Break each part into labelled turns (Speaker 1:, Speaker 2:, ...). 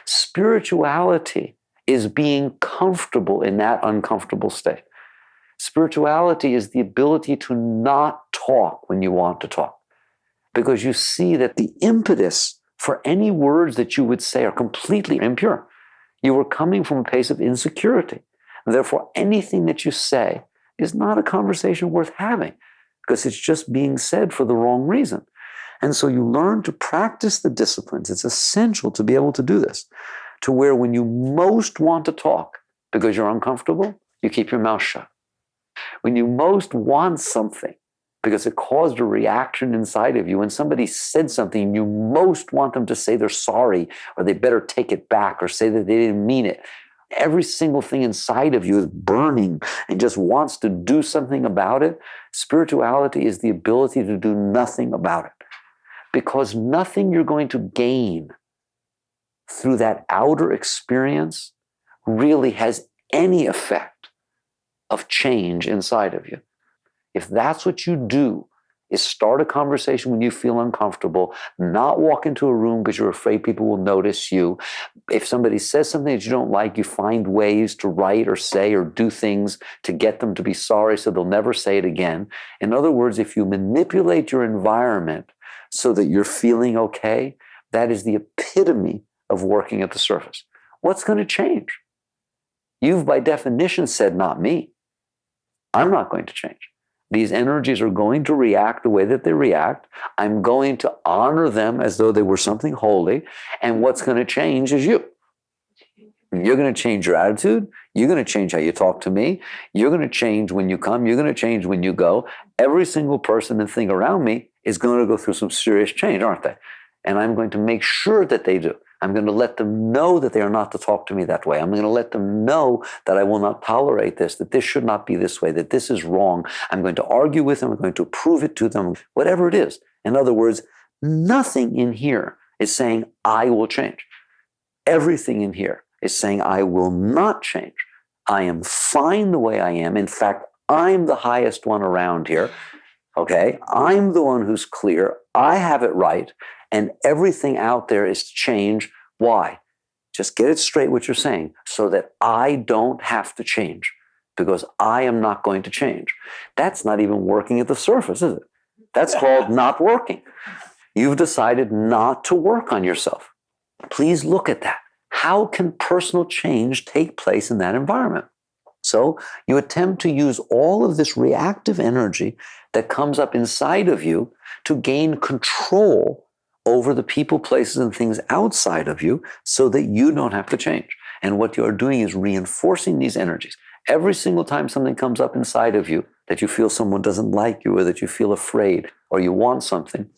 Speaker 1: Spirituality is being comfortable in that uncomfortable state. Spirituality is the ability to not talk when you want to talk, because you see that the impetus for any words that you would say are completely impure. You were coming from a place of insecurity. And therefore, anything that you say is not a conversation worth having, because it's just being said for the wrong reason. And so you learn to practice the disciplines. It's essential to be able to do this, to where when you most want to talk because you're uncomfortable, you keep your mouth shut. When you most want something because it caused a reaction inside of you, when somebody said something, you most want them to say they're sorry, or they better take it back, or say that they didn't mean it. Every single thing inside of you is burning and just wants to do something about it. Spirituality is the ability to do nothing about it, because nothing you're going to gain through that outer experience really has any effect of change inside of you. If that's what you do, is start a conversation when you feel uncomfortable, not walk into a room because you're afraid people will notice you. If somebody says something that you don't like, you find ways to write or say or do things to get them to be sorry so they'll never say it again. In other words, if you manipulate your environment so that you're feeling okay, that is the epitome of working at the surface. What's going to change? You've by definition said, not me. I'm not going to change. These energies are going to react the way that they react. I'm going to honor them as though they were something holy. And what's going to change is you. You're going to change your attitude. You're going to change how you talk to me. You're going to change when you come. You're going to change when you go. Every single person and thing around me is going to go through some serious change, aren't they? And I'm going to make sure that they do. I'm going to let them know that they are not to talk to me that way. I'm going to let them know that I will not tolerate this, that this should not be this way, that this is wrong. I'm going to argue with them. I'm going to prove it to them, whatever it is. In other words, nothing in here is saying, I will change. Everything in here is saying, I will not change. I am fine the way I am. In fact, I'm the highest one around here. Okay? I'm the one who's clear. I have it right. And everything out there is to change. Why? Just get it straight what you're saying, so that I don't have to change, because I am not going to change. That's not even working at the surface, is it? That's called not working. You've decided not to work on yourself. Please look at that. How can personal change take place in that environment? So you attempt to use all of this reactive energy that comes up inside of you to gain control over the people, places, and things outside of you, so that you don't have to change. And what you're doing is reinforcing these energies. Every single time something comes up inside of you, that you feel someone doesn't like you, or that you feel afraid, or you want something,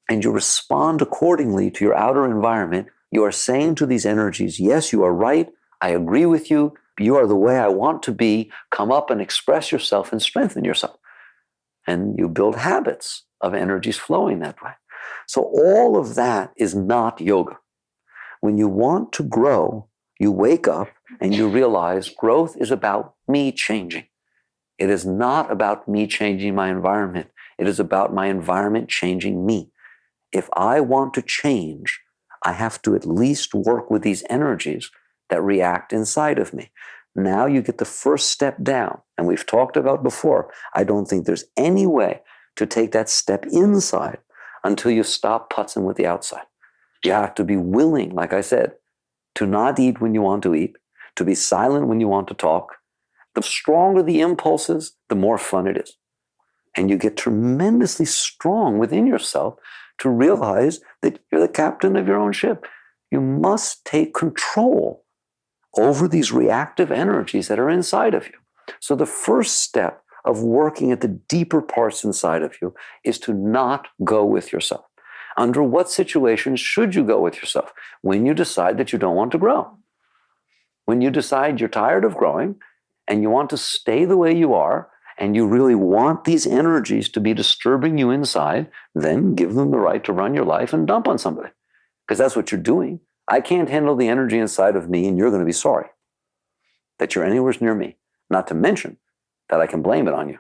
Speaker 1: and you respond accordingly to your outer environment, you are saying to these energies, yes, you are right. I agree with you. You are the way I want to be. Come up and express yourself and strengthen yourself. And you build habits of energies flowing that way. So all of that is not yoga. When you want to grow, you wake up and you realize growth is about me changing. It is not about me changing my environment. It is about my environment changing me. If I want to change, I have to at least work with these energies that react inside of me. Now you get the first step down. And we've talked about before, I don't think there's any way to take that step inside until you stop putzing with the outside. You have to be willing, like I said, to not eat when you want to eat, to be silent when you want to talk. The stronger the impulses, the more fun it is. And you get tremendously strong within yourself to realize that you're the captain of your own ship. You must take control over these reactive energies that are inside of you. So the first step of working at the deeper parts inside of you is to not go with yourself. Under what situations should you go with yourself? When you decide that you don't want to grow. When you decide you're tired of growing and you want to stay the way you are, and you really want these energies to be disturbing you inside, then give them the right to run your life and dump on somebody. Because that's what you're doing. I can't handle the energy inside of me, and you're going to be sorry that you're anywhere near me. Not to mention that I can blame it on you.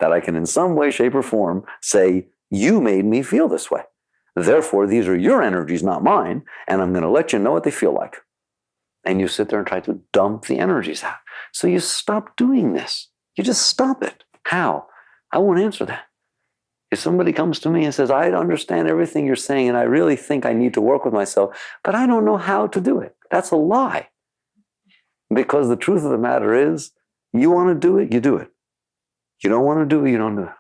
Speaker 1: That I can in some way, shape, or form say, you made me feel this way. Therefore, these are your energies, not mine, and I'm going to let you know what they feel like. And you sit there and try to dump the energies out. So you stop doing this. You just stop it. How? I won't answer that. If somebody comes to me and says, I understand everything you're saying, and I really think I need to work with myself, but I don't know how to do it. That's a lie. Because the truth of the matter is, you want to do it, you do it. You don't want to do it, you don't do it.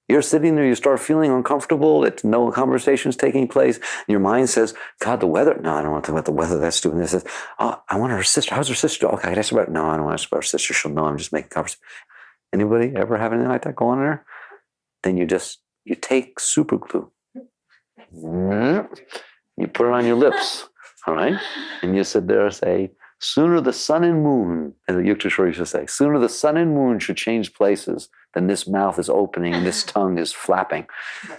Speaker 1: You're sitting there, you start feeling uncomfortable, that no conversation's taking place, and your mind says, God, the weather. No, I don't want to talk about the weather, that's stupid. This is, oh, I want her sister. How's her sister? Okay, I can ask her about it. No, I don't want to ask about her sister. She'll know I'm just making conversation. Anybody ever have anything like that go on in there? Then you take super glue. You put it on your lips, all right? And you sit there and say, sooner the sun and moon, as the Yukteswar used to say, sooner the sun and moon should change places than this mouth is opening and this tongue is flapping,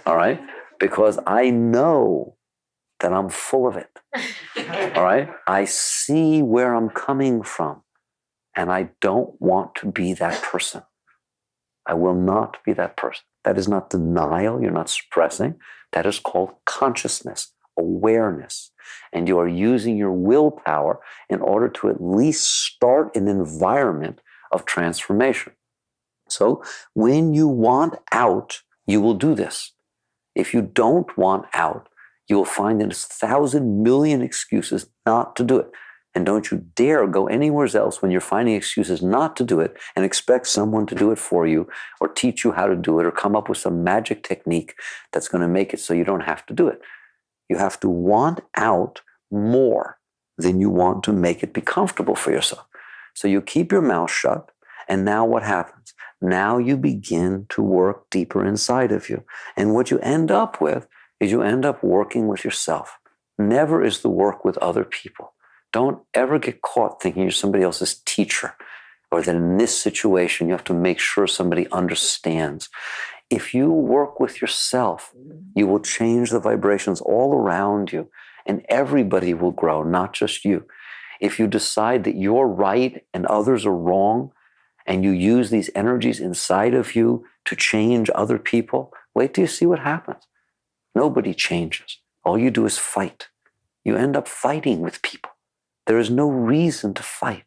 Speaker 1: all right? Because I know that I'm full of it, all right? I see where I'm coming from, and I don't want to be that person. I will not be that person. That is not denial. You're not suppressing. That is called consciousness, awareness. And you are using your willpower in order to at least start an environment of transformation. So when you want out, you will do this. If you don't want out, you will find there's 1,000 million excuses not to do it. And don't you dare go anywhere else when you're finding excuses not to do it and expect someone to do it for you or teach you how to do it or come up with some magic technique that's going to make it so you don't have to do it. You have to want out more than you want to make it be comfortable for yourself. So you keep your mouth shut, and now what happens? Now you begin to work deeper inside of you. And what you end up with is you end up working with yourself. Never is the work with other people. Don't ever get caught thinking you're somebody else's teacher or that in this situation you have to make sure somebody understands. If you work with yourself, you will change the vibrations all around you and everybody will grow, not just you. If you decide that you're right and others are wrong and you use these energies inside of you to change other people, wait till you see what happens. Nobody changes. All you do is fight. You end up fighting with people. There is no reason to fight.